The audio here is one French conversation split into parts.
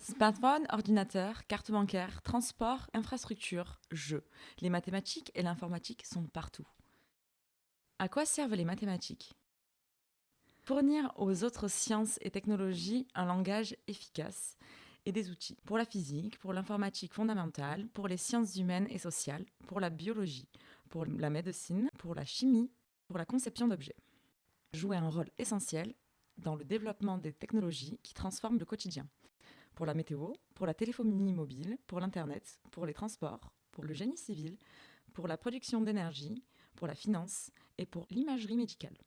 Smartphone, ordinateur, carte bancaire, transport, infrastructure, jeux. Les mathématiques et l'informatique sont partout. À quoi servent les mathématiques? Fournir aux autres sciences et technologies un langage efficace et des outils pour la physique, pour l'informatique fondamentale, pour les sciences humaines et sociales, pour la biologie, pour la médecine, pour la chimie, pour la conception d'objets. Jouer un rôle essentiel dans le développement des technologies qui transforment le quotidien. Pour la météo, pour la téléphonie mobile, pour l'Internet, pour les transports, pour le génie civil, pour la production d'énergie, pour la finance et pour l'imagerie médicale.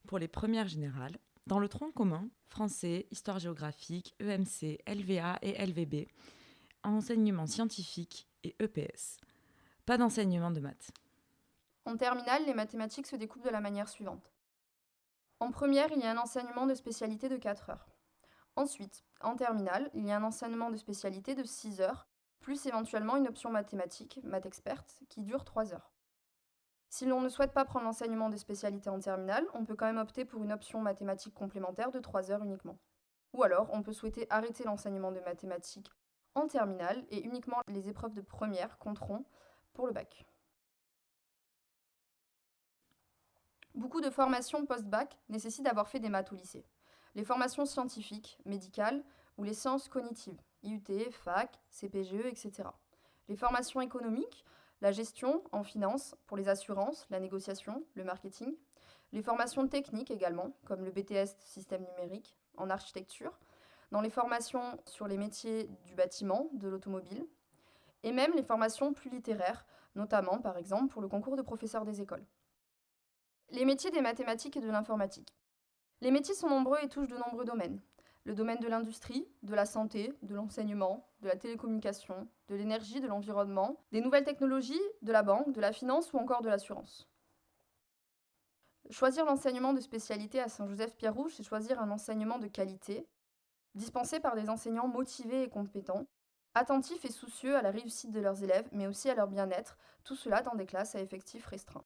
Pour les premières générales, dans le tronc commun, français, histoire géographique, EMC, LVA et LVB, enseignement scientifique et EPS. Pas d'enseignement de maths. En terminale, les mathématiques se découpent de la manière suivante. En première, il y a un enseignement de spécialité de 4 heures. Ensuite, en terminale, il y a un enseignement de spécialité de 6 heures, plus éventuellement une option mathématique, maths experte, qui dure 3 heures. Si l'on ne souhaite pas prendre l'enseignement de spécialité en terminale, on peut quand même opter pour une option mathématique complémentaire de 3 heures uniquement. Ou alors, on peut souhaiter arrêter l'enseignement de mathématiques en terminale et uniquement les épreuves de première compteront pour le bac. Beaucoup de formations post-bac nécessitent d'avoir fait des maths au lycée. Les formations scientifiques, médicales ou les sciences cognitives, IUT, fac, CPGE, etc. Les formations économiques, la gestion en finance, pour les assurances, la négociation, le marketing. Les formations techniques également, comme le BTS système numérique, en architecture. Dans les formations sur les métiers du bâtiment, de l'automobile. Et même les formations plus littéraires, notamment par exemple pour le concours de professeurs des écoles. Les métiers des mathématiques et de l'informatique. Les métiers sont nombreux et touchent de nombreux domaines. Le domaine de l'industrie, de la santé, de l'enseignement, de la télécommunication, de l'énergie, de l'environnement, des nouvelles technologies, de la banque, de la finance ou encore de l'assurance. Choisir l'enseignement de spécialité à Saint-Joseph-Pierre-Rouge, c'est choisir un enseignement de qualité, dispensé par des enseignants motivés et compétents, attentifs et soucieux à la réussite de leurs élèves, mais aussi à leur bien-être, tout cela dans des classes à effectifs restreints.